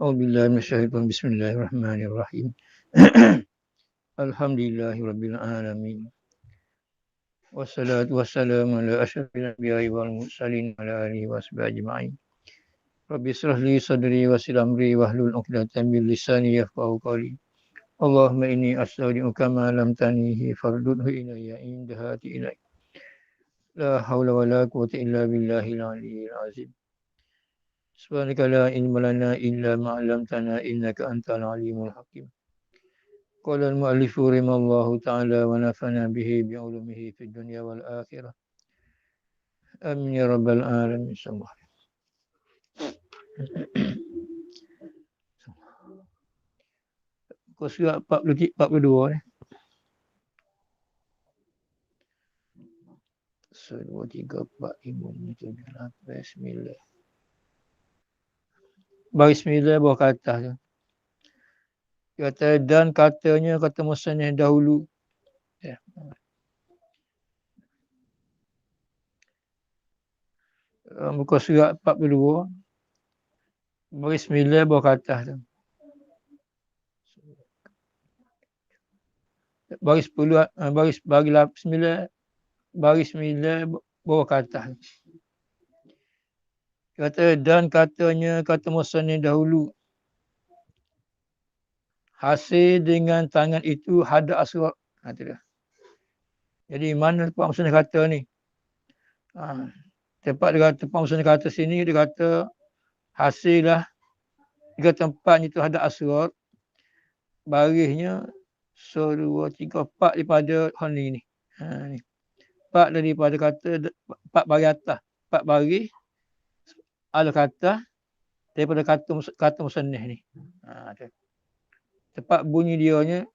Bismillahirrahmanirrahim. Alhamdulillahirabbil alamin. Wassalatu wassalamu ala asyrafil anbiya'i wal mursalin ala alihi washabihi ajma'in. Rabbi israh li sadri wa yassir amri wahlul 'uqdatam min lisani yafqahu qawli. Allahumma inni as'aluka ma lam tanihi fardudhu ilayya inda hati ilaik. La haula wa la quwwata illa billahil aliyyil azim. Subhanaka la ilma lana illa ma 'allamtana innaka antal alimul hakim. Qala al-mu'allifu rahimallahu ta'ala wa nafa'ana bihi bi'ulumihi fid dunya wal akhirah. Amin ya rabbal alamin. Kau surat 42 ni. 1, 2, 3, 4, 5, 6, 7, 8, 9. Baris 9 bawah ke atas tu. Kata dan katanya kata musannif dahulu. Ya. Muka surat 42. Baris 9 bawah ke atas tu. Baris 10, baris 9, baris 9 bawah ke atas. Kata dan katanya kata musannif dahulu. Hasil dengan tangan itu hadap aswad. Itu dah. Jadi mana tempat musannif kata ni? Tempat dia kata, tempat musannif kata sini dia kata hasil lah. Dia tempatnya itu hadap aswad. Barisnya 1, 2, 3, 4 daripada honi ni. Ni. 4 daripada kata 4 baris atas. 4 baris ala kata daripada kata musannif ni. Tepat bunyi dianya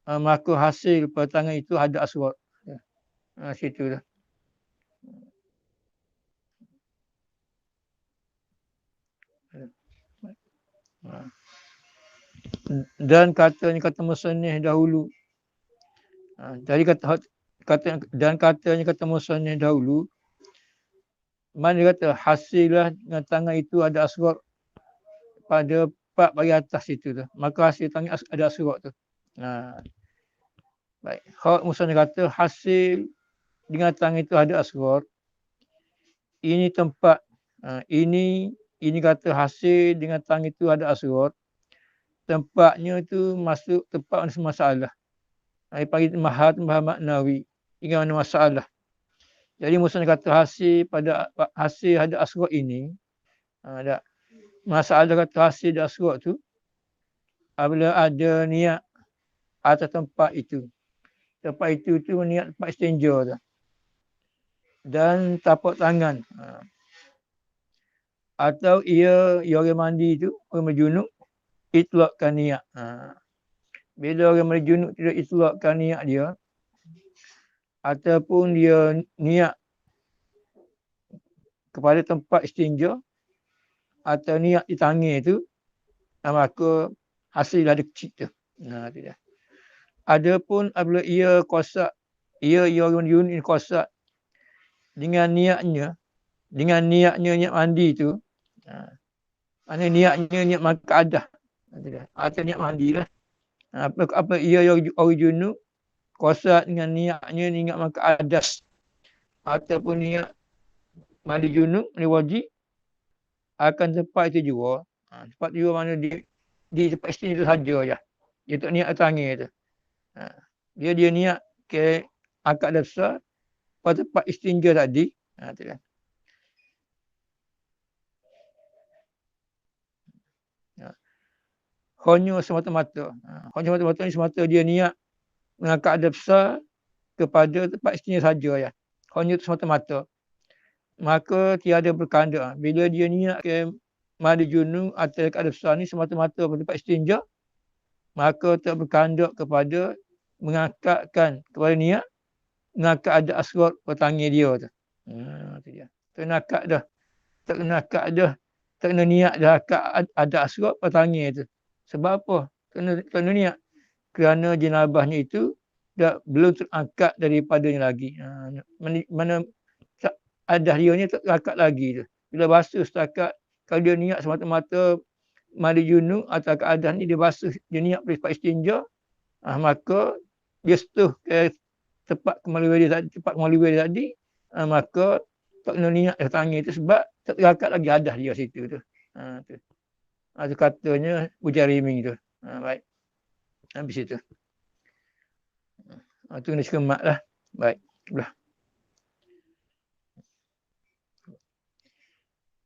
maka hasil pertangan itu hadap aswad. Situ dah. Dan katanya kata musannif dahulu. Jadi dan katanya kata musannif dahulu. Mana dia kata hasillah dengan tangan itu ada aswad pada 4 baris atas itu tu. Maka hasil tangan ada aswad tu. Baik. Khawat musannif kata hasil dengan tangan itu ada aswad. Ini tempat. Ini kata hasil dengan tangan itu ada aswad. Tempatnya tu masuk tempat masalah. Dia panggil mahad maknawi. Ingat mana masalah. Jadi musannif kata hasil pada hasil ada aswad ini. Ada masalah kata hasil ada aswad tu. Apabila ada niat atas tempat itu. Tempat itu niat tempat istinja tu. Dan tapak tangan. Atau ia orang mandi tu, orang berjunuk, itlaqkan niat. Bila orang berjunuk tidak itlaqkan niat dia, ataupun dia niat kepada tempat istinja, atau niat di tangan tu, maka hasil ada kecil tu. Tidak. Adapun apabila ia kosak, ia orang berjunuk ini kosak, dengan niat mandi tu, mana niatnya niat makadah. Atau niat mandi lah. Apa ia orang junub kosak dengan niatnya niat makadah. Ataupun niat mandi junub, mandi wajib. Akan tempat itu juga. Tempat itu mana di tempat istinja itu saja je. Dia tak niat tangan tu. Dia niat ke akad dasar pada tempat istinja tadi. Tu kan. Hanya semata-mata. Hanya semata-mata ni semata dia niat mengangkat adab besar kepada tempat istinja saja ya. Hanya semata-mata. Maka tiada berkanda. Bila dia niat ke mandi junub atau adab besar ni semata-mata pada tempat istinja, maka tak berkanda kepada mengangkatkan kepada niat mengangkat adab aswad pertangan dia tu. Tu dia. Tak kena akad dah. Tak kena akad dah. Tak kena niat dah akad adab aswad pertangan tu. Sebab apa? Kena niat. Kerana jenabahnya itu belum terangkat daripadanya lagi. Mana adah dia ni tak terangkat lagi tu. Bila basuh setakat kalau dia niat semata-mata mandi junub atau keadaan ni dia basuh, dia niat bersifat istinja, maka dia setuh ke tempat kemaluan dia tadi, maka tak kena niat tangi tu sebab tak terangkat lagi hadas dia situ tu. Tu. Itu katanya Bujariming tu. Baik. Habis itu. Tu kena cermat lah. Baik. Belah.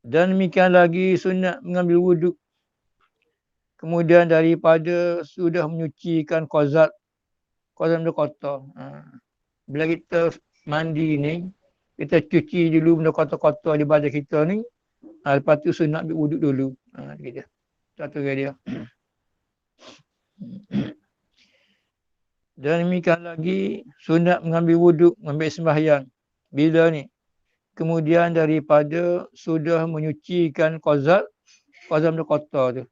Dan demikian lagi sunat mengambil wuduk. Kemudian daripada sudah menyucikan kozat benda kotor. Bila kita mandi ni, kita cuci dulu benda kotor-kotor di badan kita ni. Lepas tu sunat ambil wuduk dulu. Gitu. Satu dia. Dan demikian lagi sunat mengambil wuduk, mengambil sembahyang. Bila ni? Kemudian daripada sudah menyucikan kozat benda kotor tu.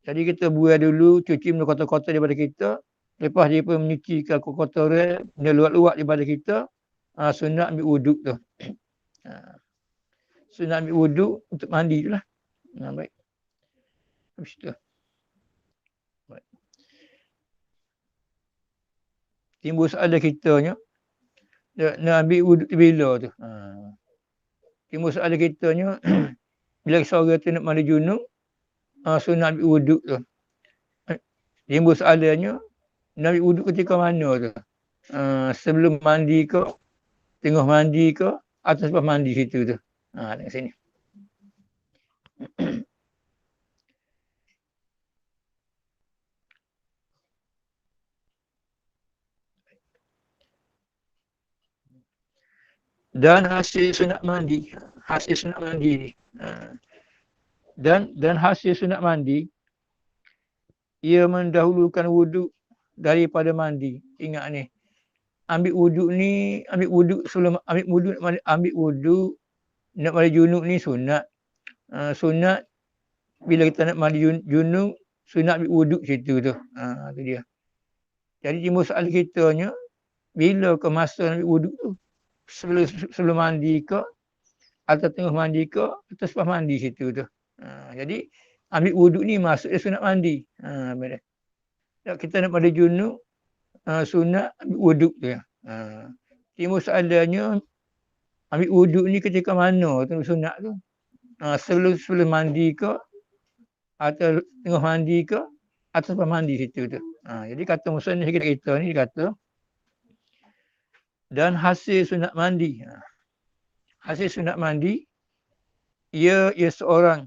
Jadi kita buai dulu, cuci benda kotor-kotor daripada kita. Lepas dia pun menyucikan kotoran, benda luat-luat daripada kita. Sunat ambil wuduk tu. Sunat ambil wuduk untuk mandi tu lah. Baik. Habis tu. Baik. Timbul soalan kitanya, nak ambil wuduk tu bila tu? Timbul soalan kitanya, bila seorang tu nak mandi junub, sunat ambil wuduk tu. Timbul soalannya, nak ambil wuduk ketika mana tu? Sebelum mandi ke, tengah mandi ke, atau selepas mandi situ tu. Tengok sini. Dan hasil sunat mandi ni. Dan hasil sunat mandi, ia mendahulukan wuduk daripada mandi. Ingat ni. Ambil wuduk nak mandi junub ni sunat. Sunat bila kita nak mandi junub, sunat ambil wuduk situ tu. Tu dia. Jadi timbul soalan kitanya, bila ke masa ambil wuduk tu? Sebelum mandi ke, atau tengah mandi ke, atau selepas mandi situ tu. Jadi ambil wuduk ni maksudnya sunat mandi. Kita nak mandi junub, sunat ambil wuduk tu. Timbul soalannya, ambil wuduk ni ketika mana tu sunat tu? Sebelum mandi ke, atau tengah mandi ke, atau selepas mandi situ tu. Jadi kata musannif kita ni kata, dan hasil sunat mandi. Hasil sunat mandi, ia seorang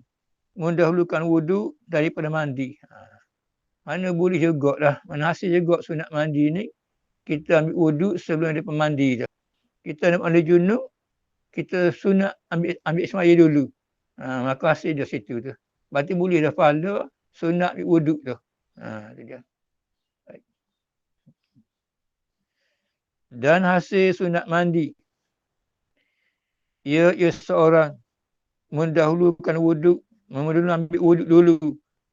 mendahulukan wuduk daripada mandi. Mana boleh juga lah. Mana hasil juga sunat mandi ni, kita ambil wuduk sebelum daripada mandi tu. Kita nak mandi junub, kita sunat ambil semaya dulu. Maka hasil dia situ tu. Berarti boleh dah pahala sunat ambil wuduk tu. Tu dia. Dan hasil sunat mandi, ia seorang mendahulukan wuduk, ambil wuduk dulu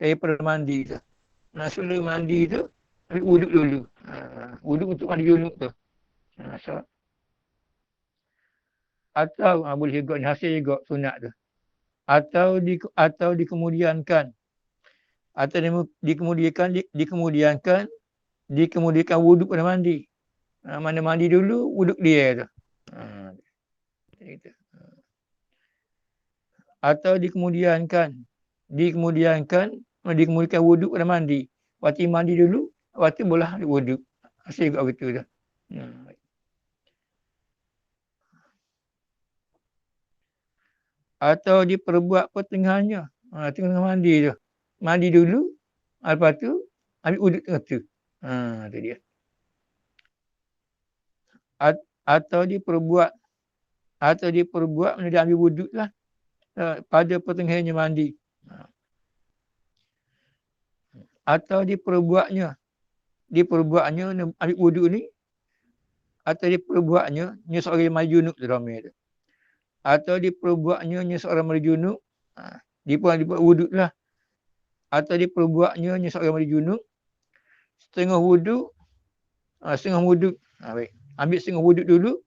daripada mandi tu. Sebelum mandi tu, ambil wuduk dulu. Wuduk untuk mandi junub tu. Atau boleh juga ni hasil juga sunat tu. Atau dikemudiankan. Atau dikemudiankan wuduk pada mandi. Mana mandi dulu, wuduk dia tu. Atau dikemudiankan wuduk pada mandi. Waktu mandi dulu, waktu boleh ambil wuduk. Hasil juga begitu tu. Atau diperbuat pertengahannya. Tengah mandi tu. Mandi dulu, lepas tu ambil wuduk tengah tu. Tu dia. Atau diperbuat mana dia ambil wuduk lah pada pertengahannya mandi. Atau diperbuatnya ambil wuduk ni, atau diperbuatnya seorang mandi junub tu ramai tu. Atau diperbuatnya seorang mandi junub, dibuat wuduk lah. Atau diperbuatnya seorang mandi junub, setengah wuduk. Baik. Ambil setengah wuduk dulu,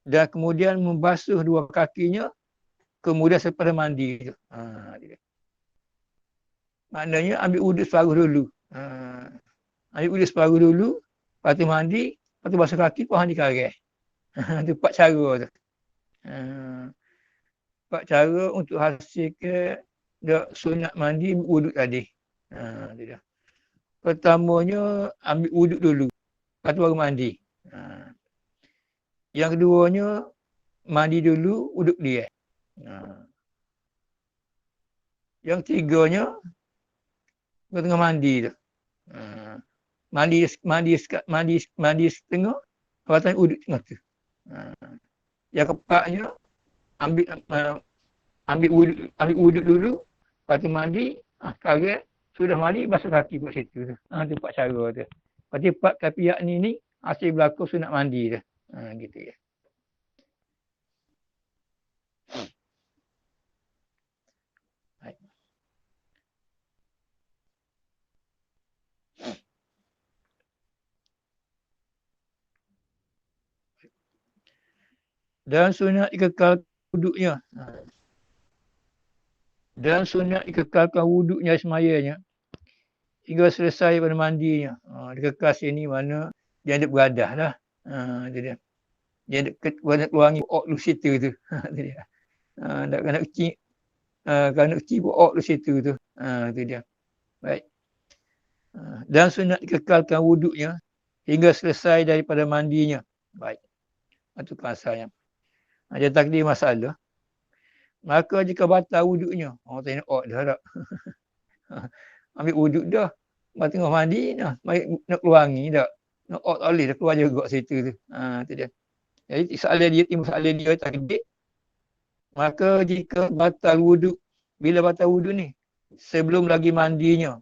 dan kemudian membasuh dua kakinya, kemudian selepas mandi tu. Dia. Maknanya ambil wuduk separuh dulu. Ambil wuduk separuh dulu, lepas tu mandi, lepas tu basuh kaki, lepas mandi karang. Itu 4 cara tu. 4 cara untuk hasilkan sunat mandi wuduk tadi. Tu dah. Pertamanya ambil wuduk dulu, lepas tu baru mandi. Yang keduanya mandi dulu, wuduk dia. Yang tiganya tengah mandi tu. Mandi setengah, lepas tu wuduk tengah tu. Yang keempatnya ambil wuduk dulu, lepas tu mandi, sekarang sudah mandi basuh kaki kat situ tu. Tu 4 cara tu. Lepas tu 4 kapiak ni hasil berlaku sunat mandi tu. Gitu ya. Dan sunat ikekalkan wuduknya. Dan sunat ikekalkan wuduknya semayanya hingga selesai pada mandinya. Dikekal sini mana dia ada beradah lah. Itu dia. Dia ada keluangi ok lu situ tu. Itu dia. Tak kena kecil. Kena kecil ok lu situ tu. Itu dia. Baik. Dan sunat dikekalkan wuduknya hingga selesai daripada mandinya. Baik. Itu kasarnya. Dia takdir masalah. Maka jika batal wuduknya, orang tanya ok dah tak? Ambil wuduk dah. Lepas tengah mandi dah. Nak keluangi tak? Nak ok tak boleh dah keluar juga situ tu. Itu dia. Jadi masalah dia takdir. Maka jika batal wuduk, bila batal wuduk ni? Sebelum lagi mandinya.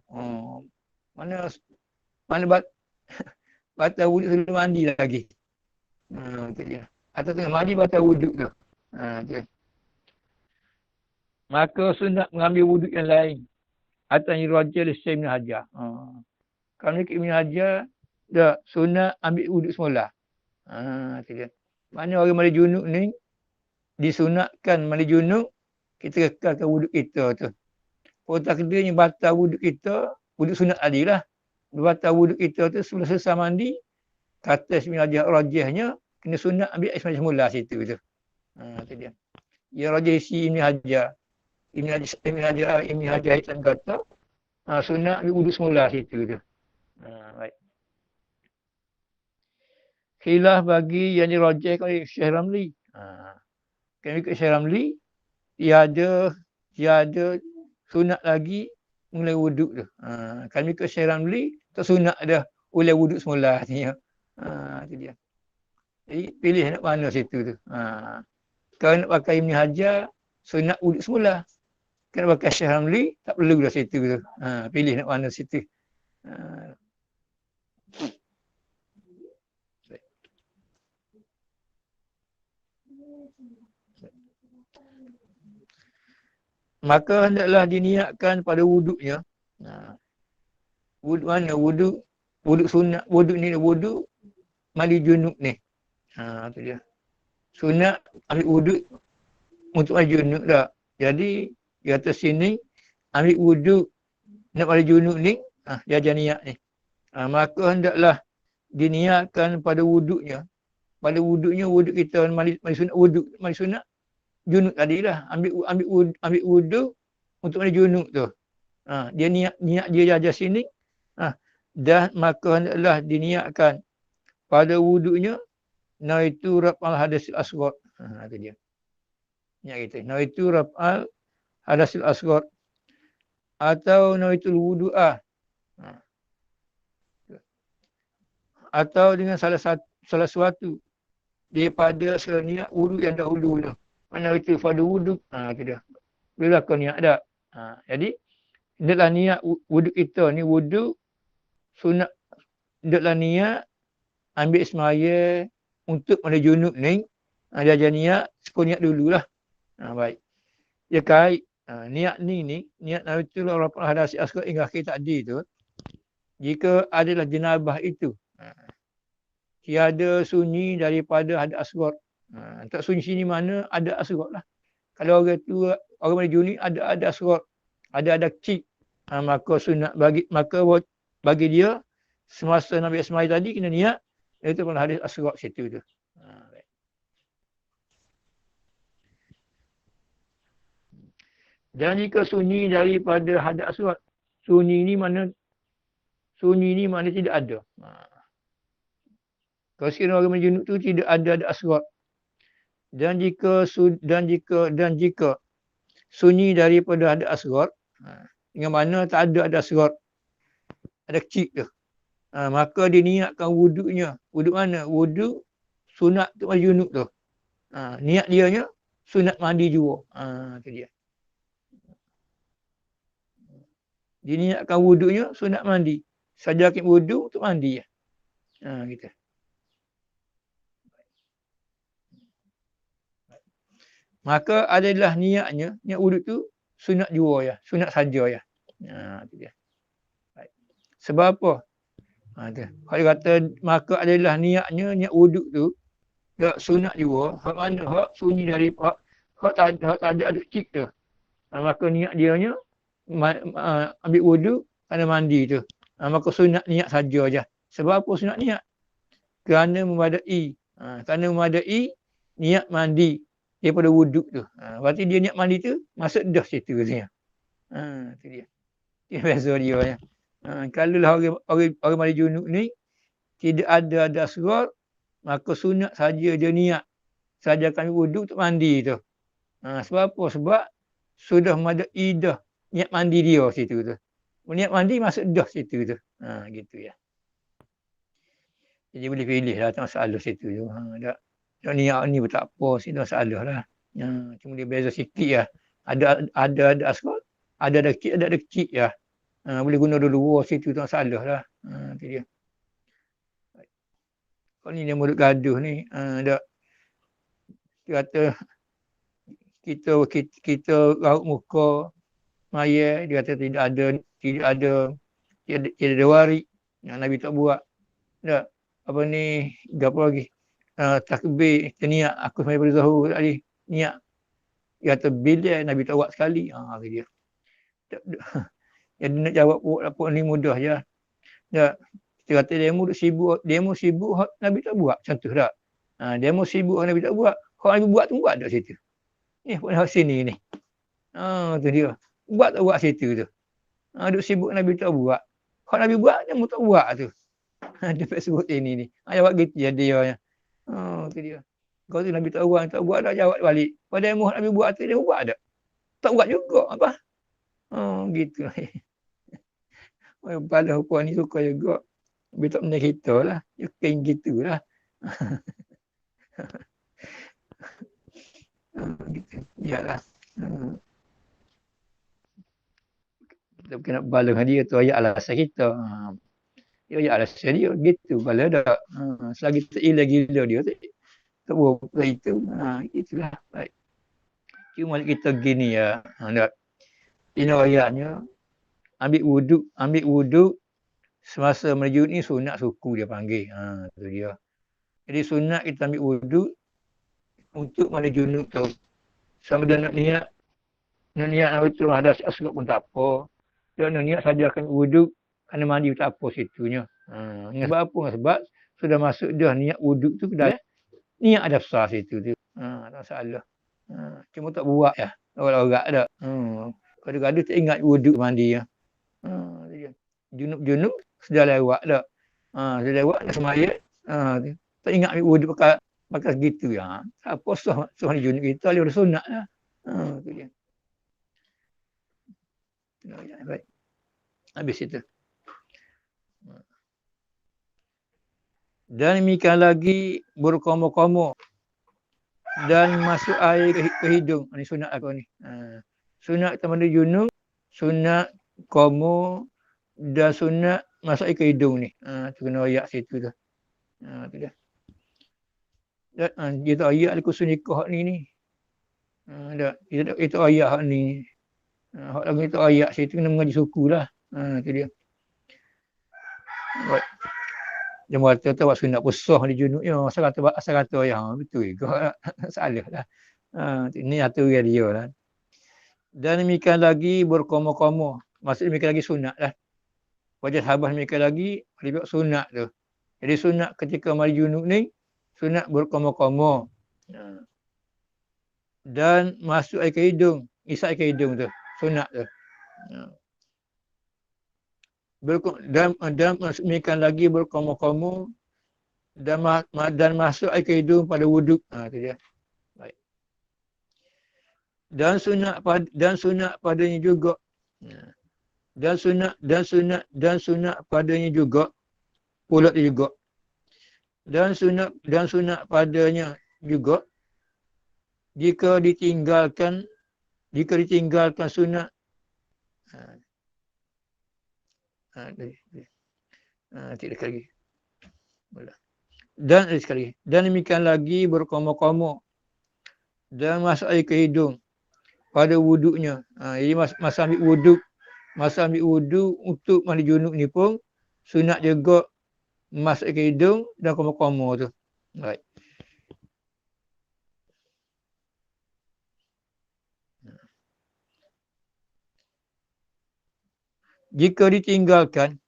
Mana batal wuduk sebelum mandi lagi. Itu dia. Atau tengah mandi batal wuduk tu. Itu. Maka sunat mengambil wuduk yang lain. Atau yang raja lisai Ibn Hajar. Kalau ni Ibn Hajar, dah sunat ambil wuduk semula. Itu dia. Mana orang mandi junub ni, disunatkan mandi junub, kita kekalkan wuduk kita tu. Kalau takdirnya batal wuduk kita, wuduk sunat tadi lah. Batal wuduk kita tu, sebelum selesai mandi, kata Ibn Hajar rajahnya, kena sunat ambil air semula situ tu. Itu dia. Yang rajah isi Ibn Hajar. Ibn Hajar Hitam kata, sunat ambil wuduk semula situ tu. Baik. Khilaf bagi yang dirajahkan oleh Syekh Ramli. Kami ikut Syekh Ramli, tiada sunat lagi mulai wuduk tu. Kami ikut Syekh Ramli, tak sunat dah mulai wuduk semula artinya. Itu dia. Jadi pilih nak mana situ tu. Kalau nak pakai Ibn Hajar, sunat wuduk semula. Kalau pakai Syekh Ramli, tak perlu dah situ tu. Pilih nak mana situ. Maka hendaklah diniatkan pada wuduknya. Wuduk mana? Wuduk sunat. Wuduk ni wuduk mandi junub ni. Itu dia. Sunat ambil wuduk untuk mandi junub tak. Jadi di atas sini ambil wuduk nak mandi junub ni. Dia ajar niat ni. Maka hendaklah diniatkan pada wuduknya. Pada wuduknya wuduk kita mandi sunat wuduk. Mandi sunat junub tadi lah. Ambil wuduk untuk mandi junub tu. Dia niat dia ajar sini. Dan maka hendaklah diniatkan pada wuduknya nawaitu raf'al hadasil asghar. Itu dia. Niat kita. Nawaitu raf'al hadasil asghar atau nawaitul wudu'ah. Atau dengan salah suatu daripada niat wuduk yang dahulu tu. Mana itu pada wuduk. Itu dia. Bila kau niat tak? Jadi hendaklah niat wuduk kita ni wuduk sunat. Hendaklah niat ambil semaya untuk mandi junub ni. Dia ajar niat, sekul niat dululah. Baik. Dia kait. Niat ni, niat nawaitul raf'al hadasil asghar hingga akhir takdir tu. Jika adalah jenabah itu. Tiada sunyi daripada hadas asghar. Tak sunyi sini mana ada asrat lah. Kalau orang tu, orang Melayu ni ada asrat, ada kecil. Maka sunat bagi dia semasa Nabi Ismail tadi kena niat, itu pun hadis asrat situ tu. Dan jika sunyi daripada hadap aswad, sunyi ni mana tidak ada. Kalau sekiranya orang junub tu tidak ada aswad. Dan jika sunyi daripada hadap aswad, dengan mana tak ada aswad, ada kecil tu. Maka dia niatkan wuduknya. Wuduk mana? Wuduk sunat tu orang junub tu. Niat dianya sunat mandi juga. Itu dia. Dia niatkan wuduknya sunat mandi. Sajakin wuduk untuk mandi. Gitu. Maka adalah niat wuduk tu sunat juga ya. Sunat saja ya. Itu dia. Baik. Sebab apa? Kalau kata maka adalah niat wuduk tu tak sunat juga. Hak mana? Hak sunyi dari hak tak ada cik tu. Maka niat dianya ambil wuduk kerana mandi tu. Maka sunat niat saja je. Sebab apa sunat niat? Kerana memadai. Kerana memadai niat mandi daripada wuduk tu. Berarti dia niat mandi tu masuk dah situ katanya. Itu dia. Itu biasa dia ya. Kalau lah orang mandi junub ni tidak ada asrar, maka sunat saja dia niat. Saja kami wuduk untuk mandi tu. Sebab apa? Sebab sudah memadai dah niat mandi dia situ tu. Niat mandi masuk dah situ tu. Gitu ya. Jadi boleh pilih lah tak masalah situ tu. Tak niat ni pun tak apa sih, tak masalah lah. Cuma dia beza sikit lah. Ada asrar, ada kecil lah. Boleh guna dua-dua situ tak masalah lah. Itu dia. Kalau ni dia mulut gaduh ni, dia kata kita raut muka maya, dia kata tidak ada warik yang Nabi tak buat. Tak apa ni, apa lagi? Takbir, niat aku sampai pada Zuhur tadi, niat. Dia kata bila Nabi tak buat sekali. Dia. Jadi nak jawab apa ni mudah je. Tak. Kita kata demo sibuk Nabi tak buat. Contoh tak? Demo sibuk Nabi tak buat. Kalau Nabi buat tu buat tak situ. Ni pun sini ni. Tu dia. Buat tak buat situ tu. Duk sibuk Nabi tak buat. Kalau Nabi buat, demo tak buat tu. Dia tak sebut ini ni. Jawab gitu je dia. Tu dia. Kalau tu Nabi tak buat dah jawab balik. Pada demo Nabi buat tu, dia buat tak? Tak buat juga. Apa? Gitu. Kepala puan ni suka juga. Tapi tak benda kita lah. Yakin gitu lah. Gitu. Yalah. Kita bukan nak bala dengan dia tu ayat alasan kita. Dia ayat alasan dia. Gitu bala dah. Selagi tak gila dia tak buat itu. Itulah. Baik. Cuma kita gini ya. Ini ayatnya. Ambil wuduk semasa menuju ni sunat suku dia panggil. Itu dia. Jadi sunat kita ambil wuduk untuk mandi junub tu. Sama dia nak niat itu ada asrat pun tak apa. Dia nak niat saja akan wuduk kerana mandi tak apa situnya. Sebab apa? Sebab sudah masuk dah niat wuduk tu dah niat ada besar situ tu. Tak masalah. Cuma tak buat ya. Orang-orang ada. Kadang-kadang tak ingat wuduk mandi ya. Junub sudah lewat dah. Sudah lewat dah semaya. Tak ingat ambil wuduk pakai segitu ya. Apa sah ni junub kita dia sunat lah. Tu dia. Baik. Habis itu. Dan demikian lagi berkomo-komo dan masuk air ke hidung. Ini sunat apa ni? Sunat kita mandi junub, sunat komo dan sunat masuk air ke hidung ni. Tu kena ayat situ tu. Tu dah. Dan dia tak ayat al-Qusun nikah ni. Itu ayat hak ni. Hak lagi itu ayat situ kena mengaji suku lah. Itu dia. Baik. Dia kata tu buat sunat pusah di junubnya. Asal kata ya betul juga. Salah lah. Ini aturan dia lah. Dan demikian lagi berkomo-komo. Maksudnya demikian lagi sunat lah. Wajah sahabat demikian lagi lebih sunat tu. Jadi sunat ketika mari junub ni, sunat berkomo-komo. Dan masuk air ke hidung. Isap air ke hidung tu. Sunat tu. Dan demikian lagi berkomo-komo. Dan masuk air ke hidung pada wuduk. Tu dia. Baik. Dan sunat padanya juga. Dan sunat padanya juga. Pula juga. Dan sunat padanya juga. Jika ditinggalkan sunat. Tidak lagi. Dan demikian lagi berkomo-komo. Dan masuk air ke hidung. Pada wuduknya. Jadi masa ambil wuduk untuk mandi junub ni pun sunat juga masuk ke hidung dan komo-komo tu. Baik. Jika ditinggalkan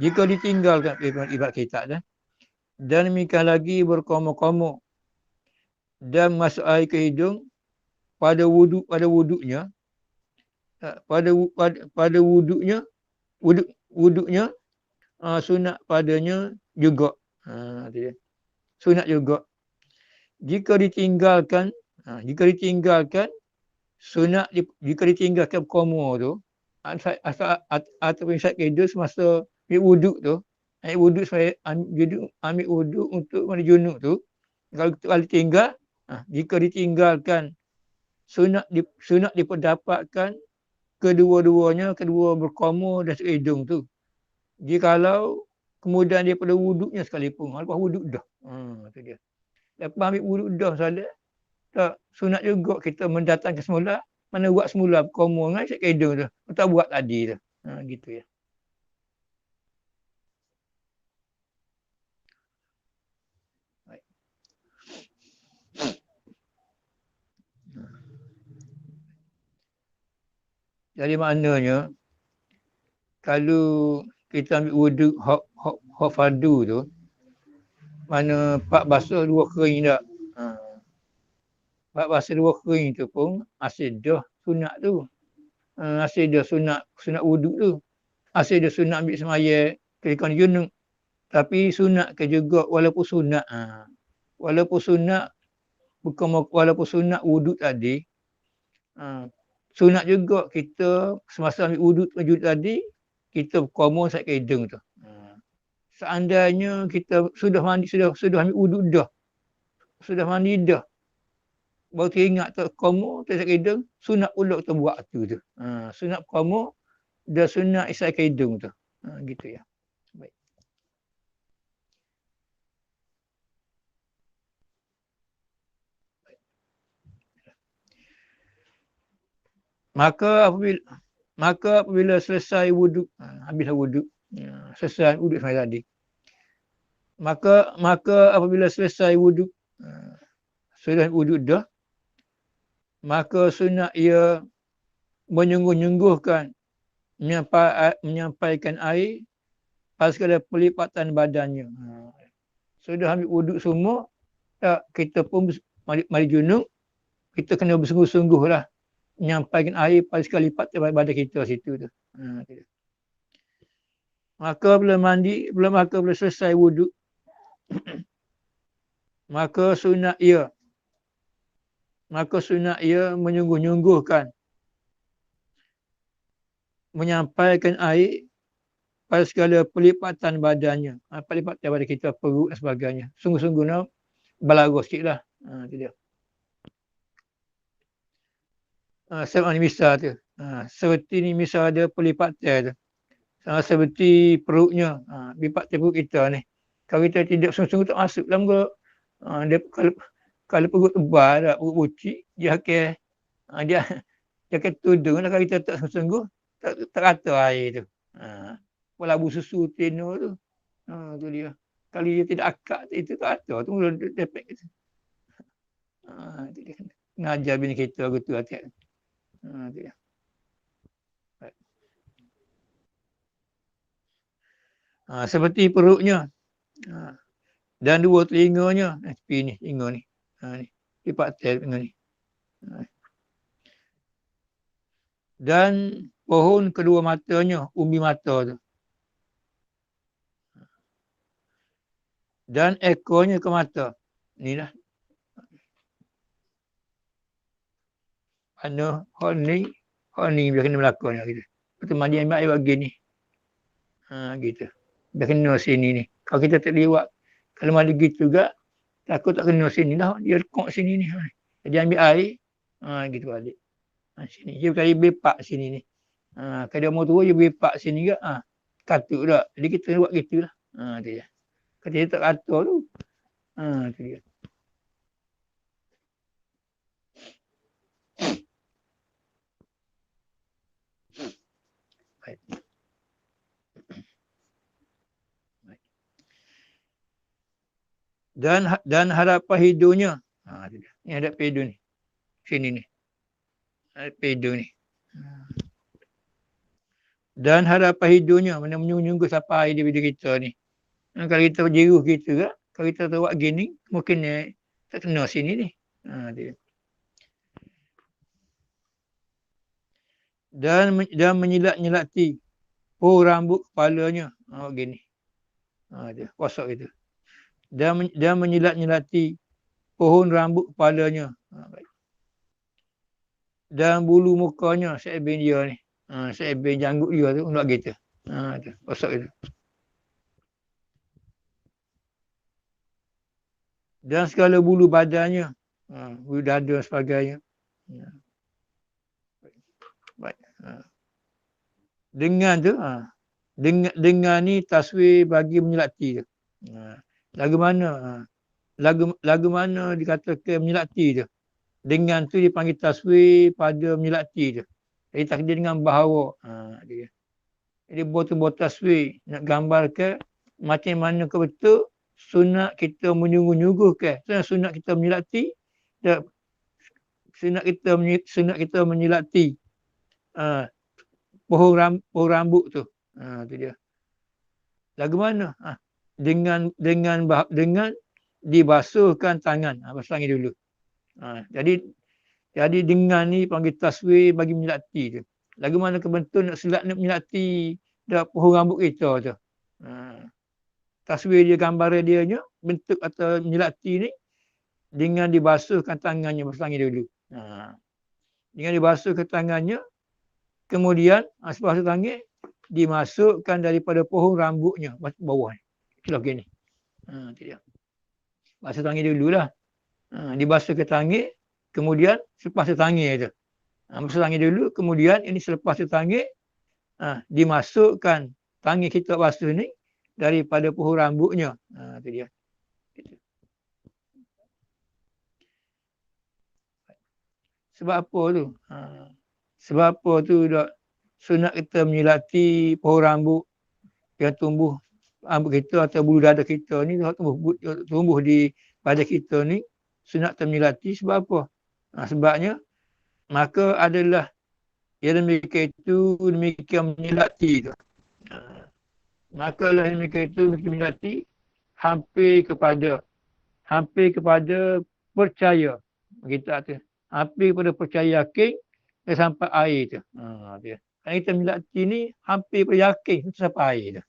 ibarat kitab dah. Dan demikian lagi berkomo-komo dan masuk air ke hidung pada wuduknya sunat padanya juga. Sunat juga. Jika ditinggalkan sunat jika ditinggalkan komo tu ataupun isap ke hidung semasa ambil wuduk tu, ambil wuduk untuk mandi junub tu, kalau tinggal, jika ditinggalkan sunat diperdapatkan kedua-duanya, kedua berkomo dan ke hidung tu. Jikalau kemudian daripada wuduknya sekalipun, lepas wuduk dah. Tu dia. Lepas ambil wuduk dah salat, tak sunat juga kita mendatangkan semula, mana buat semula berkomo dengan isap ke hidung tu. Tak buat tadi tu. Gitu ya. Jadi maknanya kalau kita ambil wuduk hak fardu tu, mana pak basuh dua kering tak? Pak basuh dua kering tu pun asyik dah sunat tu. Asyik dah sunat wuduk tu. Asyik dah sunat ambil semaya ketika junub. Tapi sunat ke juga walaupun sunat. Walaupun sunat wuduk tadi, sunat juga kita semasa ambil wuduk tadi, kita berkomo saat ke hidung tu. Seandainya kita sudah ambil wuduk dah. Sudah mandi dah. Baru teringat tak komo, tak ke hidung, sunat pula kita buat tu. Sunat komo dan sunat isap ke hidung tu. Gitu ya. Baik. Maka apabila selesai wuduk, habislah wuduk, selesai wuduk semai tadi. Maka apabila selesai wuduk, sudah wuduk dah, maka sunat ia menyungguh-nyungguhkan menyampaikan air pada segala pelipatan badannya. Sudah ambil wuduk semua, tak, kita pun mari junub, kita kena bersungguh-sungguh lah menyampaikan air pada segala lipatan badan kita situ tu. Maka bila selesai wuduk, maka sunat ia menyungguh-nyungguhkan menyampaikan air pada segala pelipatan badannya. Pelipatan badan kita, perut dan sebagainya. Sungguh-sungguh nak balaga sikit lah. Itu dia. Sebab ni misal tu. Seperti ni misal ada pelipatan tu. Seperti perutnya. Pelipatan perut kita ni. Kalau kita tidak sungguh-sungguh tak masuk dalam ke. Kalau perut tebal tak, perut bucik, dia akan tudung lah. Kalau kita tak sungguh-sungguh, tak rata air tu. Labu susu tino tu. Tu dia. Kalau dia tidak akak itu tak ada tu mula dapat kita. Tu dia. Ngajar bini kita gitu hati. Tu dia. Seperti perutnya. Dan dua telinganya. Tepi ni, telinga ni. Ni. Lipat tel telinga ni. Dan pohon kedua matanya, umbi mata tu. Dan ekornya ke mata. Inilah. Hal ni biar kena berlaku ni kita. Betul mandi ambil air bagi ni. Gitu. Biar kena sini ni. Kalau kita tak lewat, kalau mandi gitu juga, takut tak kena sini dah. Dia rekok sini ni. Jadi ambil air, gitu balik. Sini. Dia kali bepak sini ni. Kalau dia mau tua, dia bepak sini juga. Katuk tak. Jadi kita buat gitu lah. Tu je. Kalau dia tak kata tu. Tu dia. Baik. Dan harapan hidupnya. Ni hadapan hidup ni. Sini ni. Hadapan hidup ni. Dan harapan hidupnya. Mana menyungguh sampai di diri kita ni. Kalau kita berjiruh kita ke. Kalau kita buat gini. Mungkin tak kena sini ni. Dia. Dan menyilat-nyilati. Rambut kepalanya. Gini. Dia. Kosok gitu. Dan menyilat-nyilati. Pohon rambut kepalanya. Dan bulu mukanya seebin dia ni. Seebin janggut dia tu untuk gitu. Tu. Kosok itu. Dan segala bulu badannya. Bulu dada dan sebagainya. Baik. Dengan tu. Dengan ni taswir bagi menyelati tu. Lagu mana? Lagu mana dikatakan menyelati tu? Dengan tu dipanggil taswir pada menyelati tu. Jadi takdir dengan bahawa. Dia. Jadi buat taswir. Nak gambarkan macam mana ke betul sunat kita menyungguh-nyungguh ke. Sunat kita menyelati. Sunat kita menyelati. Pohon rambut tu. Tu dia. Lagu mana? Dengan dibasuhkan tangan. Basuh tangan dulu. Jadi dengan ni panggil taswir bagi menyelati tu. Lagu mana kebentuk nak menyelati pohon rambut kita tu. Taswir dia, gambar dia nya, bentuk atau menyelati ni dengan dibasuhkan tangannya, basuh tangan dulu. Dengan dibasuhkan tangannya, kemudian basuh tangan dimasukkan daripada pohon rambutnya bawah ni. Itulah begini. Basuh tangan dululah. Dibasuh ke tangan, kemudian selepas tangan tu. Basuh tangan dulu, kemudian ini selepas tangan dimasukkan tangan kita basuh ni daripada pohon rambutnya. Tu dia. Sebab apa tu? Sebab apa tu sunat kita menyelati pohon rambut yang tumbuh rambut kita atau bulu dada kita ni tumbuh di pada kita ni, sunat kita menyelati sebab apa? Sebabnya maka adalah yang demikian itu demikian menyelati tu. Maka lah demikian itu menyelati hampir kepada percaya. Kita tu. Hampir kepada percaya yakin sampai air tu. Dia. Kalau kita menyelati ni hampir pada yakin sampai air tu.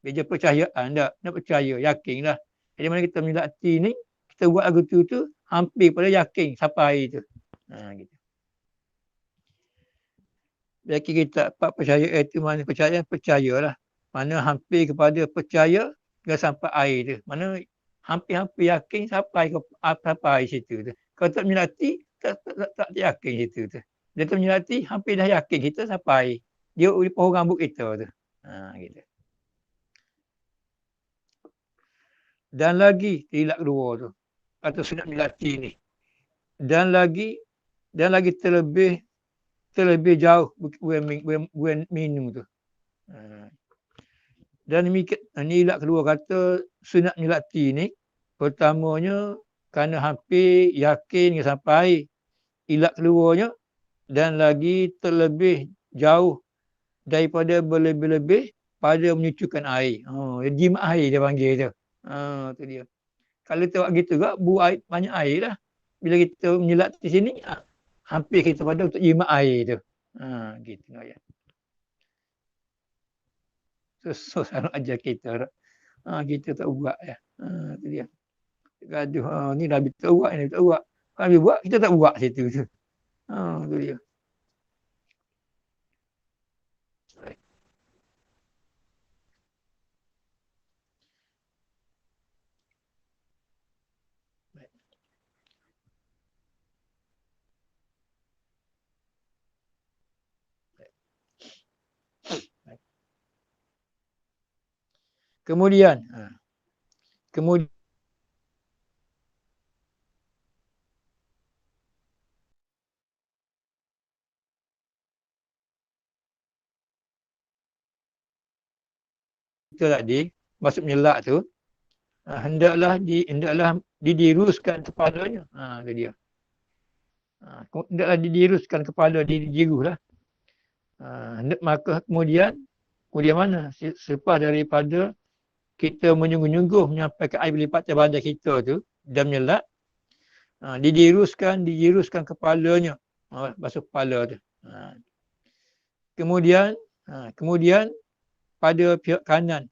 Dia percayaan tak? Nak percaya, yakin lah. Jadi mana kita menyelati ni, kita buat lagu tu hampir pada yakin sampai air tu. Gitu. Yakin kita percaya itu mana percayalah. Mana hampir kepada percaya dan sampai air tu. Mana hampir yakin sampai air situ tu. Kalau tak menyelati, tak yakin situ tu. Dia tak menyelati, hampir dah yakin kita sampai air. Dia pohon rambut kita tu. Gitu. Dan lagi tilak kedua tu. Atau sunat menyelati ni. Dan lagi terlebih jauh buat minum tu. Dan ni ilat kedua kata sunat menyelati ni, pertamanya kerana hampir yakin sampai air. Ilat keduanya dan lagi terlebih jauh daripada berlebih-lebih pada menyucikan air. Jimat air dia panggil tu. Tu dia. Kalau kita buat gitu juga, buat air, banyak air lah. Bila kita menyelat di sini, hampir kita pada untuk jimat air tu. Gitu ya. So selalu ajar kita. Kita tak buat ya. Tu dia. Gaduh, ni Nabi tak buat, ni tak buat. Kalau Nabi buat, kita tak buat situ tu. Tu dia. Kemudian, kemudian kita tadi masuk menyelak tu, hendaklah didiruskan kepalanya. Itu dia. Hendaklah didiruskan kepala, didiruslah. Maka kemudian mana? Selepas daripada kita menyungguh-nyungguh menyampaikan air berlipatan badan kita tu dan menyelak, didiruskan kepalanya. Basuh kepala tu. Kemudian pada pihak kanan.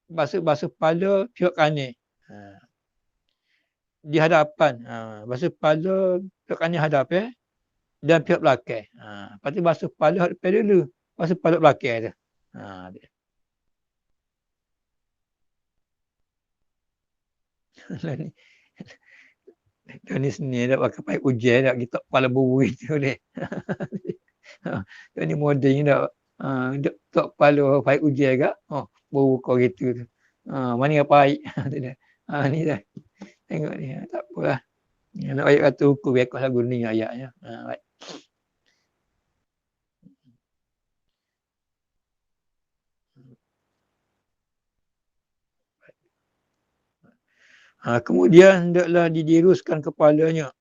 Basuh kepala pihak kanan. Di hadapan. Basuh kepala pihak kanan hadapan dan pihak belakang. Lepas tu basuh kepala depan dulu. Basuh kepala belakang tu. Ni seni dah pakai paip hujan dah kita kepala buru itu ni. Ni modern dah. Duk tok kepala paip hujan agak. Buru kau gitu tu. Mana yang paip. Tu dah. Ni dah. Tengok ni. Tak apalah. Nak ayat kata hukum biar kau lagu ni ayatnya. Baik. Kemudian hendaklah didiruskan kepalanya.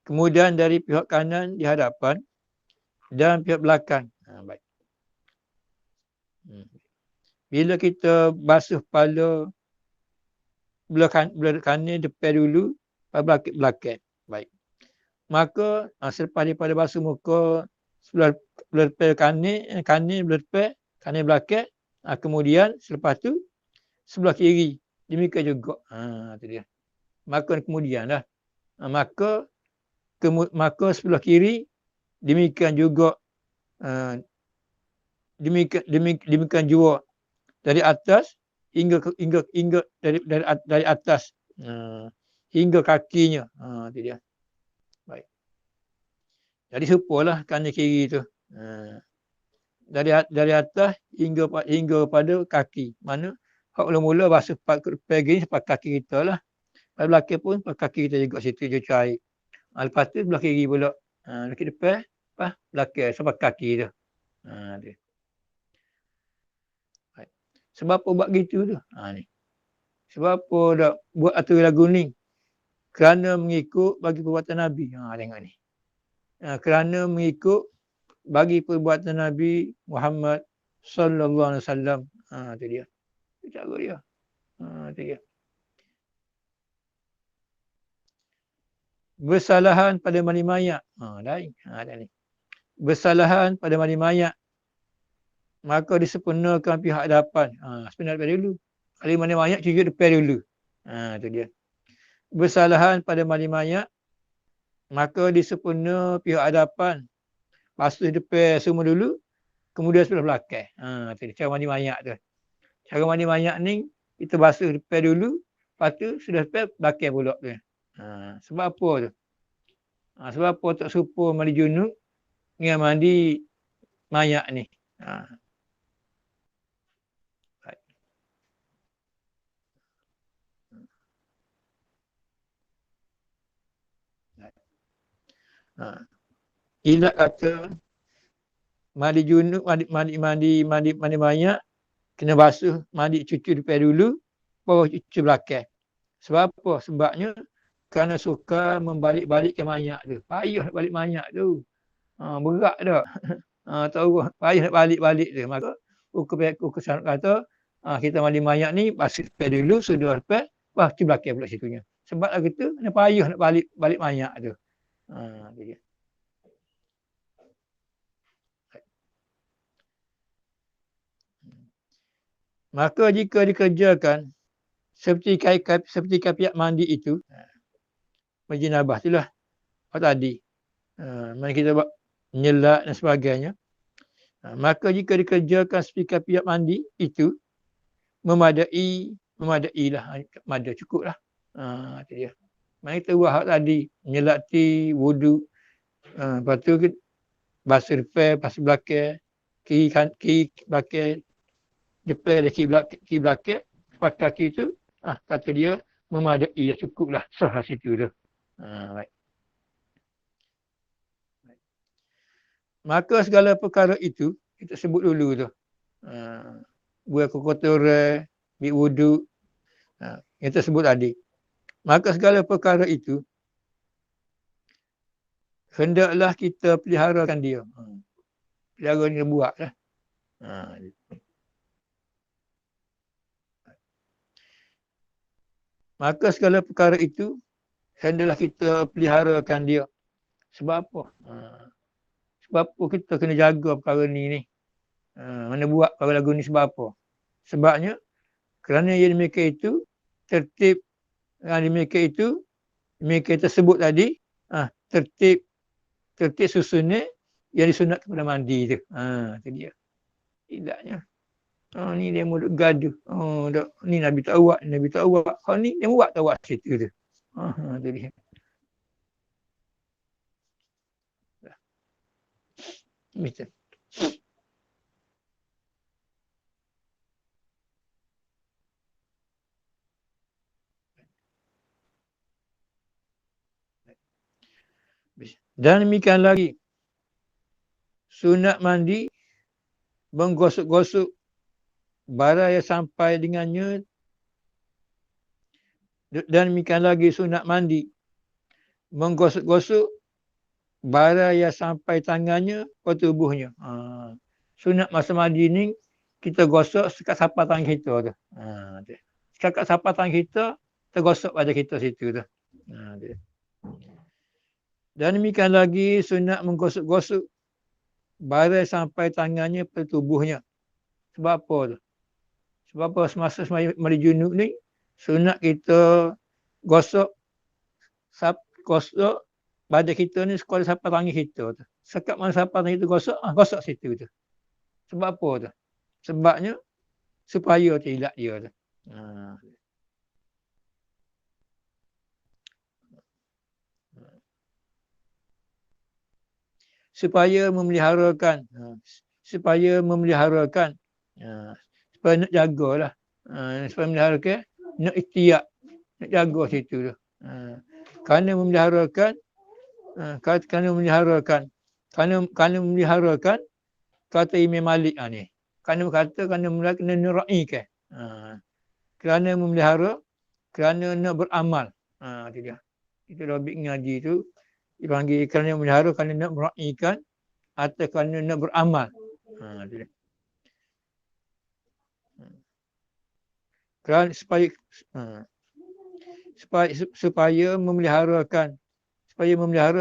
Kemudian dari pihak kanan di hadapan dan pihak belakang. Baik. Bila kita basuh kepala belah kanan depan dulu, belakang. Baik. Maka selepas daripada basuh muka sebelah depan kanan belah depan, kanan belakang, kemudian selepas tu sebelah kiri. Demikian juga. Tu dia. Maka kemudian dah. Maka sebelah kiri demikian juga demikian juga dari atas hingga dari atas hingga kakinya. Itu dia. Baik. Jadi serupalah kanan kiri tu. Dari atas hingga pada kaki. Mana hak mula-mula basuh pagi sampai kaki kita lah. Pada belakang pun pada kaki kita juga situ je air. Lepas tu belah kiri pula. Dekat depan, belakang sampai kaki tu. Dia. Baik. Sebab apa buat gitu tu? Ni. Sebab apa dah buat aturan lagu ni? Kerana mengikut bagi perbuatan Nabi. Tengok ni. Kerana mengikut bagi perbuatan Nabi Muhammad sallallahu alaihi wasallam. Tu dia. Itu cara dia. Tu dia. Bersalahan pada mandi mayat. Lain. Ada ni. Bersalahan pada mandi mayat. Maka disempurnakan pihak hadapan. Sebenarnya depan dulu. Kalau mandi mayat, cuci depan dulu. Itu dia. Bersalahan pada mandi mayat. Maka disempurna pihak hadapan. Basuh depan semua dulu. Kemudian sebelah belakang. Itu dia. Cara mandi mayat tu. Cara mandi mayat ni, kita basuh depan dulu. Lepas tu, sudah depan, belakang pula tu. Sebab apa tu? Sebab apa tak serupa mandi junub dengan mandi mayat ni. Ilat kata mandi junub, mandi mayat kena basuh mandi cuci depan dulu, baru cuci belakang. Sebab apa? Sebabnya kerana suka membalik-balikkan mayat tu. Payah nak balik mayat tu. Berat dah. Tahu payah nak balik-balik tu. Maka hukum syariat kata kita mandi mayat ni basuh depan dulu, sudah depan, lepas cuci belakang pula situnya. Sebab lah kita kena payah nak balik mayat tu. Tu dia. Maka jika dikerjakan seperti pihak mandi itu, berjenabah itulah apa tadi. Mana kita buat nyelat dan sebagainya. Maka jika dikerjakan seperti pihak mandi itu, memadai lah. Mada cukup lah. Itu dia. Mana kita buat hak tadi, nyelati, wudu. Lepas tu basuh depan, basuh belakang, kiri belakang, depan dan kiri belakang, lepas kaki tu, kata dia memadai lah, cukup lah, sah lah situ tu. Baik. Maka segala perkara itu, kita sebut dulu tu. Buat kekotoran, ambil wudu, kita sebut tadi. Maka segala perkara itu, hendaklah kita peliharakan dia. Pelihara ni buat lah. Maka segala perkara itu, hendaklah kita peliharakan dia. Sebab apa? Sebab apa kita kena jaga perkara ni. Mana buat perkara lagu ni sebab apa? Sebabnya, kerana yang demikian itu, tertib yang demikian itu, demikian tersebut tadi, tertib susunnya yang disunat kepada mandi tu. Itu dia. Tidaknya. Ni dia mulut gaduh. Ni Nabi tak buat, Nabi tak buat. Kalau ni dia buat tak buat situ tu. Itu dia. Betul. Dan demikian lagi, sunat mandi menggosok-gosok barang yang sampai dengannya. Dan demikian lagi sunat mandi menggosok-gosok barang yang sampai tangannya ke tubuhnya. Sunat masa mandi ni kita gosok sekat sapak tangan kita tu. Sekat sapak tangan kita, kita gosok pada kita situ tu. Dan demikian lagi sunat menggosok-gosok barang sampai tangannya pada tubuhnya. Sebab apa tu? Sebab apa semasa mandi junub ni sunat kita gosok badan kita ni sekolah sapak tangan kita tu. Sekat mana sapak tangan kita gosok, gosok situ tu. Sebab apa tu? Sebabnya supaya tidak dia tu. Supaya memeliharakan supaya nak jagalah. Supaya memeliharakan, nak ikhtiar, nak jaga situ tu. Kerana memeliharakan kata Imam Malik ni. Kerana kena nera'ikan. Kerana memelihara, kerana nak beramal. Itu dia. Itu Rabi ngaji tu dipanggil kerana memelihara, kerana nak mera'ikan atau kerana nak beramal. Itu dia. Kerana supaya memelihara,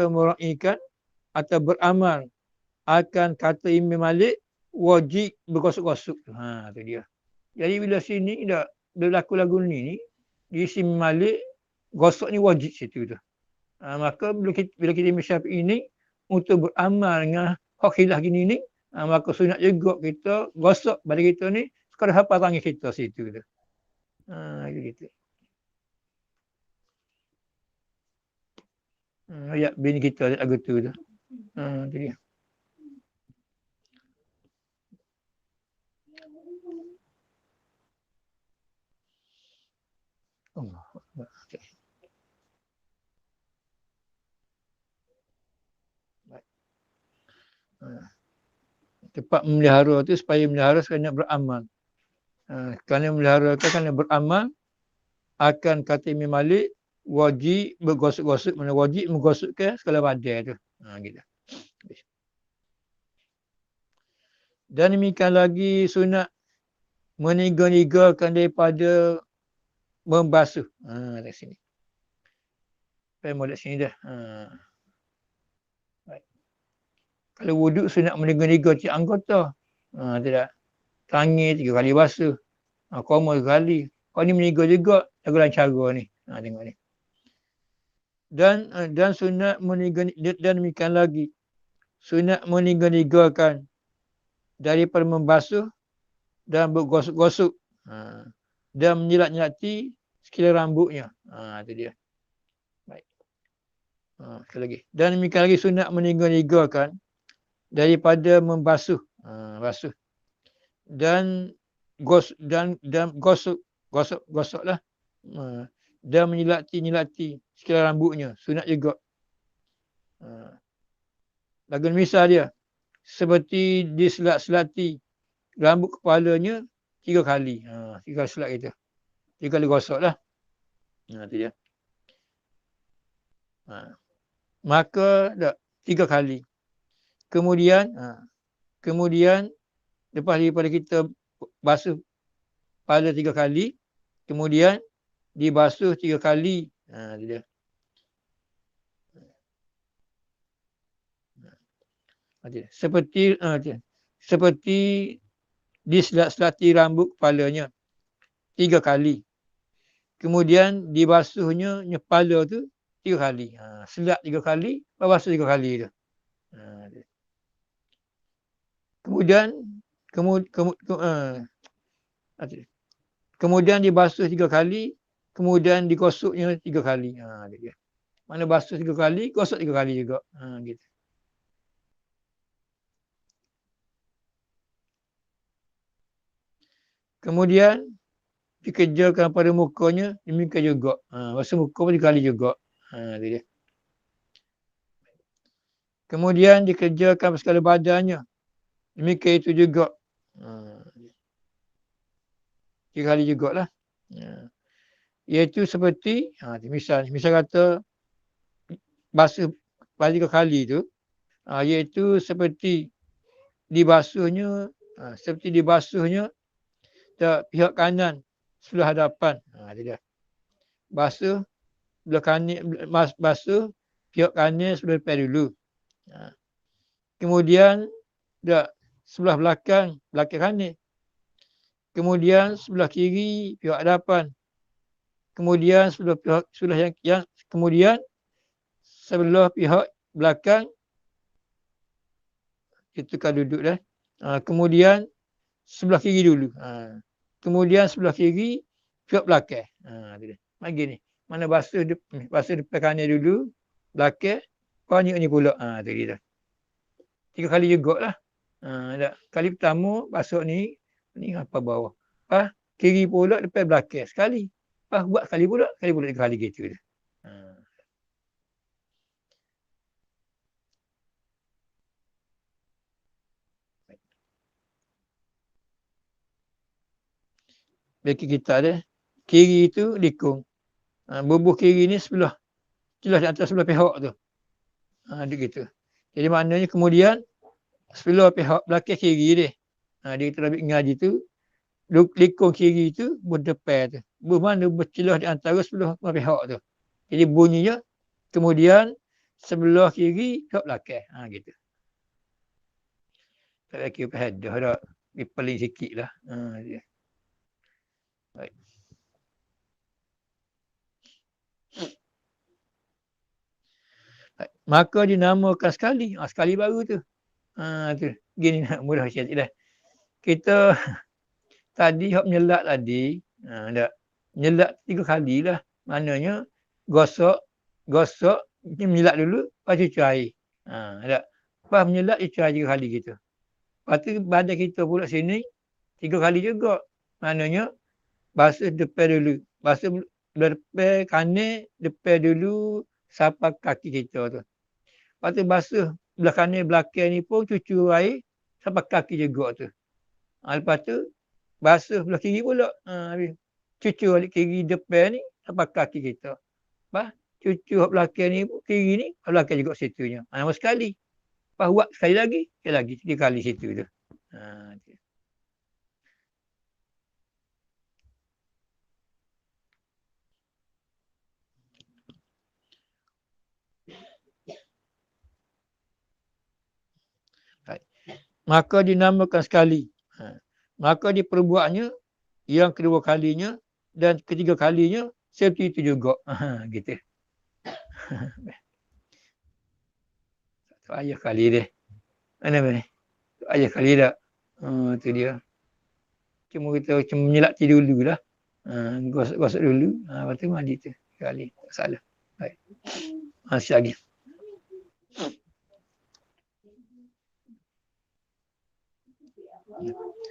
mera'ikan atau beramal akan kata Imam Malik wajib bergosok-gosok. Itu dia. Jadi bila sini dah berlaku lagu ni di Imam Malik gosok ni wajib situ tu. Maka bila kita Imam Syafi'i ni untuk beramal dengan hak khilaf gini ni, maka sunat juga kita gosok badan kita ni sekadar hafal tangan kita situ tu. Gitu. Ayat bini kita lagu tu tu. Itu dia. Allah. Tempat memelihara tu supaya memelihara sekali nak beramal. Kerana melihara kerana beramal akan kata Imam Malik wajib bergosok-gosok, mana wajib menggosokkan segala badan tu. Gitu. Dan demikian lagi sunat meniga-nigakan daripada membasuh. Dari sini. Saya mau lihat sini dah. Baik. Kalau wuduk sunat meniga-niga tiap anggota. Tidak. Tangi 3 kali basuh. Koma 3 kali. Kau ni meniga juga dalam cara ni. Tengok ni. Dan sunat dan demikian lagi. Sunat meniga-nigakan daripada membasuh dan bergosok-gosok. Dan menyilat-nyilati sekalian rambutnya. Itu dia. Baik. Sekali lagi. Dan demikian lagi sunat meniga-nigakan daripada membasuh. Basuh. Dan gosoklah. Dan menyilati sekalian rambutnya. Sunat juga. Lagu misal dia. Seperti diselat-selati rambut kepalanya 3 kali. 3 kali selat kita. 3 kali gosoklah. Itu dia. Maka 3 kali. Kemudian lepas daripada kita basuh pada 3 kali, kemudian dibasuh 3 kali. Itu dia. Seperti diselat-selati rambut kepalanya 3 kali. Kemudian dibasuhnya kepala tu 3 kali. Selat 3 kali, basuh 3 kali tu. Kemudian dibasuh 3 kali, kemudian digosoknya 3 kali. Mana basuh 3 kali, gosok 3 kali juga. Gitu. Kemudian dikerjakan pada mukanya, demikian juga. Basuh muka pun 3 kali juga. Itu dia. Kemudian dikerjakan segala badannya. Demikian itu juga. 3 kali jugalah. Iaitu seperti, misal kata basuh pada 3 kali tu, iaitu seperti dibasuhnya pihak kanan sebelah hadapan. Itu dia. Basuh belah kanan, basuh pihak kanan sebelah depan dulu. Kemudian sebelah belakang kanan. Kemudian sebelah kiri pihak hadapan. Kemudian sebelah pihak belakang kita kan duduk dah. Kemudian sebelah kiri dulu. Kemudian sebelah kiri pihak belakang. Bagi ni. Mana basuh depan kanan dulu, belakang, banyak ni pula. Tu dia. 3 kali jugalah. Kali pertama basuh ni apa bawah. Kiri pula depan belakang sekali. Buat sekali pula 3 kali gitu dah. Bagi kita ada kiri itu likung. Bubuh kiri ni sebelah di atas sebelah pihak tu. Dia gitu. Jadi maknanya kemudian sebelah pihak belakang kiri dia. Dia kata Rabi ngaji tu likung kiri tu berdepan tu. Bermana bercelah di antara sebelah pihak tu. Jadi bunyinya kemudian sebelah kiri pihak belakang. Gitu. Tak ada kira hadah dah. Dipeling sikit lah. Dia. Baik. Maka dinamakan sekali. Sekali baru tu. Tu. Gini nak mudah sikit dah. Kita tadi hak menyelat tadi. Menyelat 3 kali lah. Maknanya gosok, menyelat dulu, lepas cuci air. Lepas menyelat, cuci air 3 kali gitu. Lepas tu badan kita pula sini 3 kali juga. Maknanya basuh depan dulu. Basuh depan kanan, depan dulu sampai kaki kita tu. Lepas tu basuh belah kanan belakang ni pun cuci air sampai kaki juga tu. Lepas tu basuh belah kiri pula. Habis cucu balik kiri depan ni sampai kaki kita. Lepas cucu belakang ni kiri ni belakang juga situnya. Nama sekali. Lepas buat sekali lagi 3 kali situ tu. Tu. Maka dinamakan sekali. Maka diperbuatnya yang kedua kalinya dan ketiga kalinya seperti itu juga. Gitu. Ayah kali dia. Mana ni? Ayah kali tak? Tu dia. Cuma kita menyelati dulu lah. Gosok dulu. Lepas tu mandi tu. Kali. Tak salah. Baik. Masih lagi.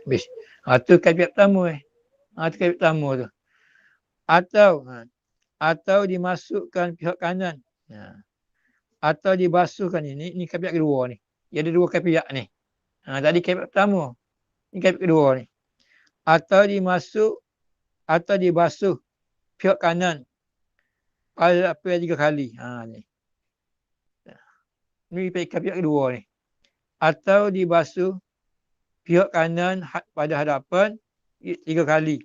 Habis. Tu kaifiat pertama tu kaifiat pertama tu. Atau dimasukkan pihak kanan. Atau dibasuhkan ni kaifiat kedua ni. Dia ada dua kaifiat ni. Tadi kaifiat pertama. Ni kaifiat kedua ni. Atau dibasuh pihak kanan pada apa 3 kali. Ni. Ni kaifiat kedua ni. Atau dibasuh pihak kanan pada hadapan 3 kali.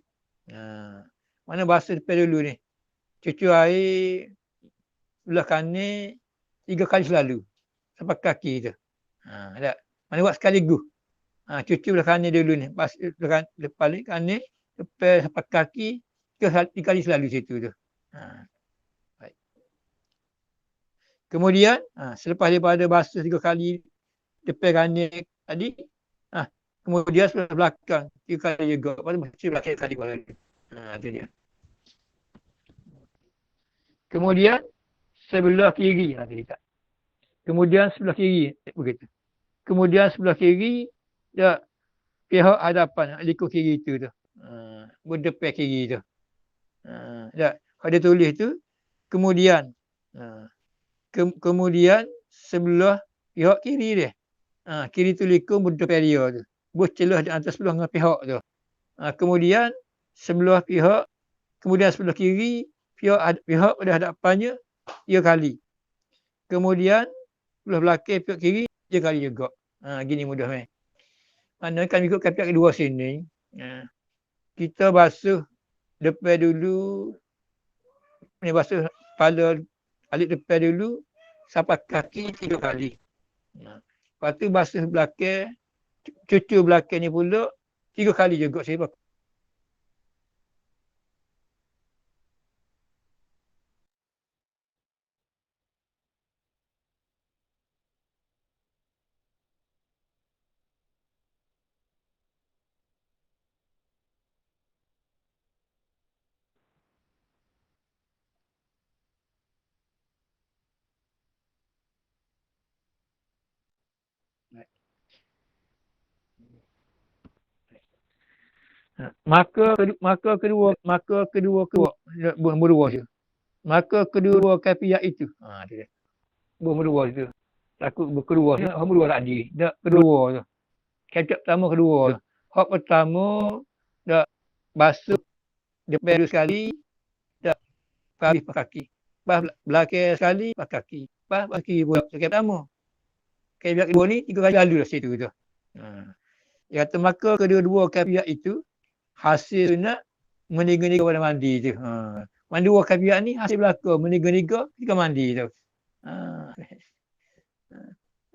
Mana basuh depan dulu ni? Cucu air belah kanan 3 kali selalu. Sampai kaki tu. Tak? Mana buat sekaligus. Cucu belah kanan dulu ni. Basuh depan kanan, depan sampai kaki, 3 kali selalu situ tu. Baik. Kemudian, selepas daripada basuh 3 kali depan kanan tadi, kemudian sebelah belakang 3 kali juga. Lepas tu mesti belakang kali lagi. Itu dia. Kemudian sebelah kiri. Kemudian sebelah kiri. Begitu. Kemudian sebelah kiri, pihak hadapan, liku kiri tu. Berdepan kiri tu. Kalau dia tulis tu, kemudian. Kemudian sebelah pihak kiri dia. Kiri tu liku berdepan dia tu. Bercelah di antara sebelah dengan pihak tu. Kemudian sebelah kiri, pihak pada hadapannya 3 kali. Kemudian sebelah belakang pihak kiri 3 kali juga. Gini mudah main. Mana kan ikut kaifiat kedua sini. Kita basuh depan dulu. Ni basuh kepala alik depan dulu sampai kaki 3 kali. Lepas tu basuh belakang, cucu belakang ni pula 3 kali juga sebab maka kedua berdua je. Maka kedua kaifiat itu. Tu dia. Berdua tu. Takut berdua. Berdua tadi. Tak kedua tu. Kaifiat pertama kedua tu. Hak pertama dak basuh depan dulu sekali, dak kaki. Pas belakang sekali, pas kaki. Pas kaki pula. Kaifiat pertama. Kaifiat kedua ni 3 kali lalu dah situ tu. Dia kata maka kedua-dua kaifiat itu hasil nak meniga-niga pada mandi tu. Mandi dua kaifiat ni hasil berlaku meniga-niga ketika mandi tu.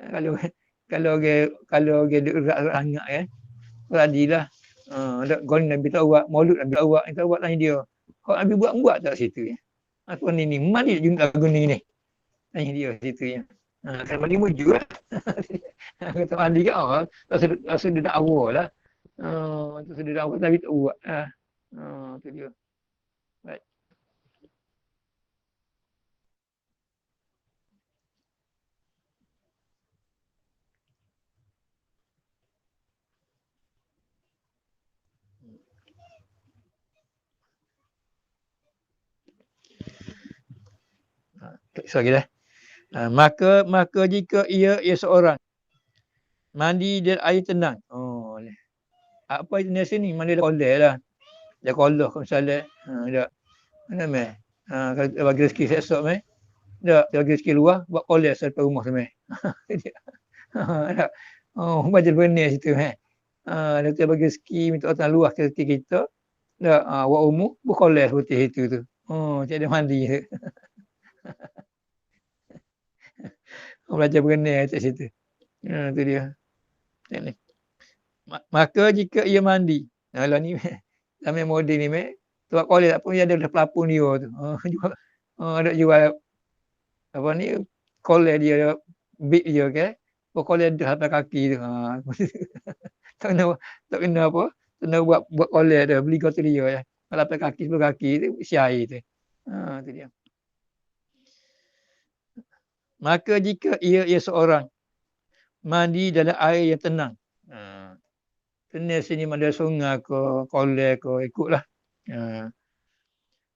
Kalau orang duk erat-erat sangat kan. Beradilah. Gol Nabi tak buat, maulud Nabi tak buat, tak buat tanya dia. Kau Nabi buat tak situ ya? Aku ni mandi juga lagu ni. Tanya dia situ ya. Kan mandi muju lah. Kata mandi ke awal, tak sudah nak awal lah. Tak sudah nak awal Nabi tak buat. Itu dia. Baik. Sorry dah. Maka jika ia seorang mandi dan air tenang. apa jenis sini mana dia kolej lah. Dia kolej kalau misalnya ada mana meh. Kalau dia bagi rezeki esok meh. Dia bagi rezeki luar buat kolej sampai rumah semeh. Baca benar situ meh. Dia bagi rezeki minta orang luar ke rezeki kita. Dah buat umur berkolej seperti itu tu. Tak ada mandi tu. Belajar berenang kat situ. Tu dia. Ni. Maka jika ia mandi. Kalau ni sampai model ni buat kolej tak pun dia ada pelapun dia tu. Jual, ada jual apa ni kolej dia big dia ke. Kolej dah sampai kaki tu. Tak kena apa. Kena buat kolej dia beli kau tu dia ya. Kalau sampai kaki sebelah kaki tu isi air tu. Tu dia. Maka jika ia seorang mandi dalam air yang tenang. Tenang sini mana sungai ke, kolej ke, ikutlah.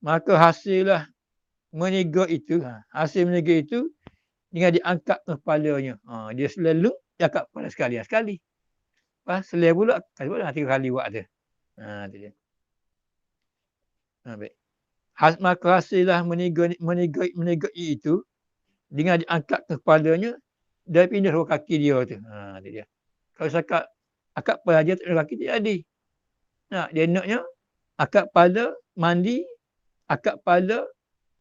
Maka hasillah meniga itu. Hasil meniga itu dengan diangkat ke kepalanya. Dia selalu dia angkat kepala sekali. Sekali. Selai pula, kali pula 3 kali buat tu. Tu dia. Baik. Maka hasillah meniga itu dengan diangkat ke kepalanya dan pindah ke kaki dia tu. Tu dia. Kalau cakap akak kepala dia tak ada kaki tak jadi. Dia naknya akak kepala mandi, akak kepala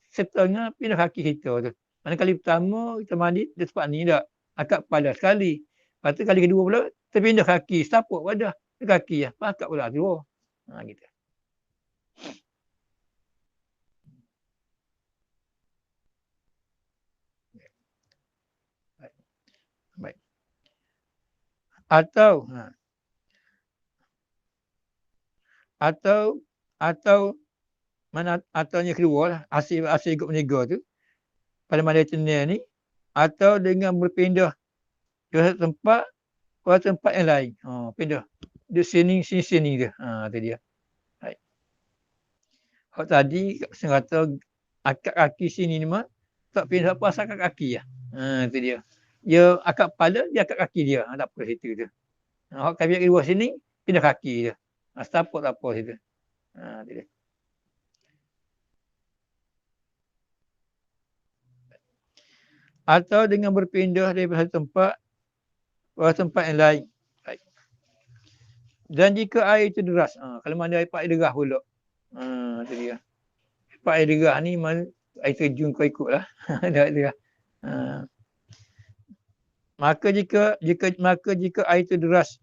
setengah pindah kaki kita tu. Mana kali pertama kita mandi dia tempat ni tak. Akak kepala sekali. Lepas tu kali kedua pula terpindah kaki, setapak wadah ke kaki lah. Akak pula keluar. Gitu. Baik. Atau mana ataunya keluar lah, hasil ikut meniga tu pada mana tenang ni, atau dengan berpindah ke tempat yang lain. Pindah. Dia sini tu. Tu dia. Baik. Kalau tadi saya kata akak kaki sini ni mah tak pindah apa asal akak kaki lah. Tu dia. Dia akak kepala, dia akak kaki dia. Tak apa situ tu. Kalau kaki kedua sini, pindah kaki dia. Setapak tak apa situ. Tu dia. Atau dengan berpindah daripada tempat ke tempat yang lain. Baik. Dan jika air itu deras, kalau mana air deras pula. Tu dia. Air deras ni air terjun kau ikutlah. Ada deras. Maka jika air itu deras,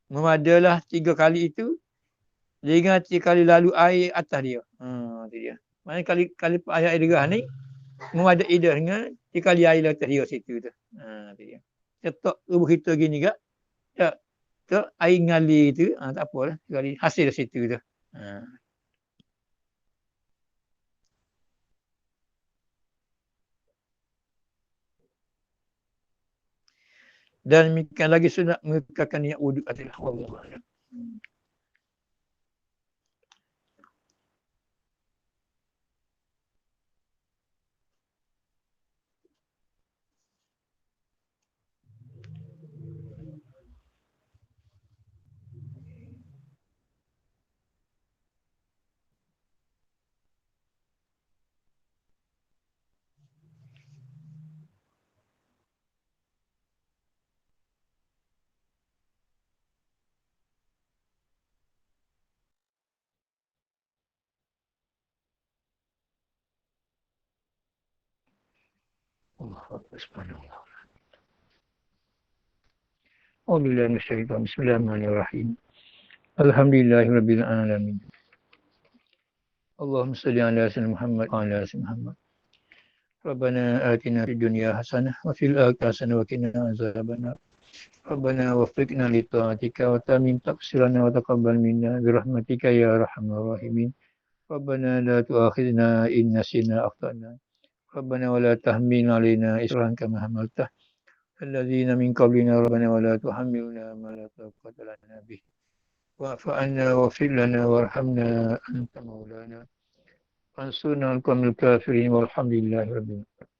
memadalah 3 kali itu dengan 3 kali lalu air atas dia. Tu dia. Mana kali air deras ni memadai dah dengan 3 kali air atas dia situ tu. Tu dia. Cetak tubuh kita gini kak. Tak. Tak air ngalir tu, tak apalah. Kali hasil situ tu. Dan demikian lagi sunat mengekalkan niat wuduk adalah Allah. Subhanallah. Bismillahirrahmanirrahim. Alhamdulillahirabbil alamin. Allahumma shalli ala sayyidina Muhammad wa ala ali Muhammad. Rabbana atina fid dunya hasanah wa fil akhirati hasanah wa qina azabannar. Rabbana waffiqna li ta'atika wa tamim taqsirana wa taqabbal minna bi rahmatika ya arhamar rahimin. Rabbana la tu'akhidhna in nasina akhtana. Rabbana wa la tahmil 'alaina isran kama hamaltah alladhina min qablina. Rabbana wa la tuhammilna ma la taqata lana bih. Wa'fu 'anna waghfir lana warhamna anta maulana. Fansurna 'alal qawmil kafirin walhamdulillahi rabbil alamin.